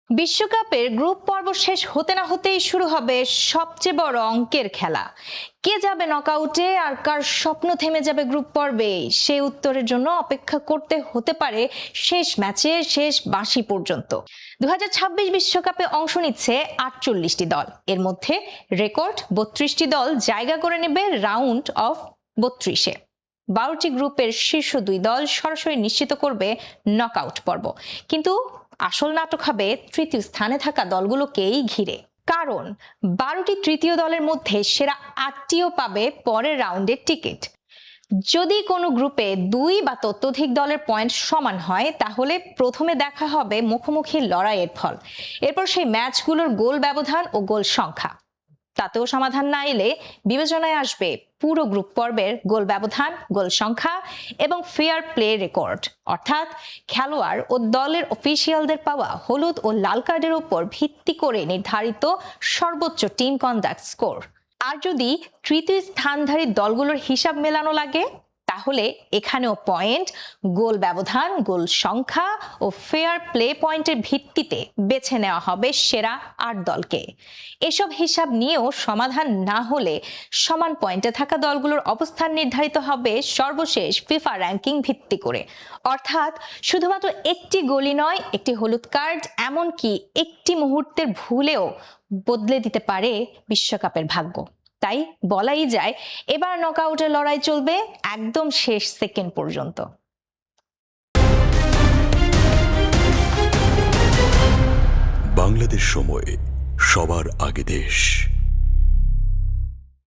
বিশ্বকাপের গ্রুপ পর্ব শেষ হতে না হতেই শুরু হবে সবচেয়ে বড় অঙ্কের খেলা। কে যাবে নকআউটে আর কার স্বপ্ন থেমে যাবে গ্রুপ পর্বে, সেই উত্তরের জন্য অপেক্ষা করতে হতে পারে শেষ ম্যাচে, শেষ বাঁশি পর্যন্ত। 2026 বিশ্বকাপে অংশ নিচ্ছে 48টি দল। এর মধ্যে রেকর্ড 32টি দল জায়গা করে নেবে রাউন্ড অফ 32-এ। 12টি গ্রুপের শীর্ষ 2 দল সরাসরি নিশ্চিত করবে নকআউট পর্ব। কিন্তু আসল নাটক হবে তৃতীয় স্থানে থাকা দলগুলোকেই ঘিরে। কারণ 12টি তৃতীয় দলের মধ্যে সেরা 8টিও পাবে পরের রাউন্ডের টিকিট। যদি কোনো গ্রুপে 2 বা ততোধিক দলের পয়েন্ট সমান হয়, তাহলে প্রথমে দেখা হবে মুখোমুখি লড়াইয়ের ফল। এরপর সেই ম্যাচগুলোর গোল ব্যবধান ও গোল সংখ্যা। তাতেও সমাধান না এলে বিবেচনায় আসবে পুরো গ্রুপ পর্বের গোল ব্যবধান, গোল সংখ্যা এবং ফেয়ার প্লে রেকর্ড, অর্থাৎ খেলোয়াড় ও দলের অফিসিয়ালদের পাওয়া হলুদ ও লাল কার্ডের উপর ভিত্তি করে নির্ধারিত সর্বোচ্চ টিম কন্ডাক্ট স্কোর। আর যদি তৃতীয় স্থানধারী দলগুলোর হিসাব মেলানো লাগে, তাহলে এখানেও পয়েন্ট, গোল ব্যবধান, গোল সংখ্যা ও ফেয়ার প্লে পয়েন্টের ভিত্তিতে বেছে নেওয়া হবে সেরা 8 দলকে। এসব হিসাব নিয়েও সমাধান না হলে সমান পয়েন্টে থাকা দলগুলোর অবস্থান নির্ধারিত হবে সর্বশেষ ফিফা র্যাঙ্কিং ভিত্তি করে। অর্থাৎ শুধুমাত্র একটি গোলই নয়, একটি হলুদ কার্ড, এমনকি একটি মুহূর্তের ভুলেও বদলে দিতে পারে বিশ্বকাপের ভাগ্য। তাই বলাই যায়, এবার নকআউটের লড়াই চলবে একদম শেষ সেকেন্ড পর্যন্ত। বাংলাদেশ সময়, সবার আগে দেশ।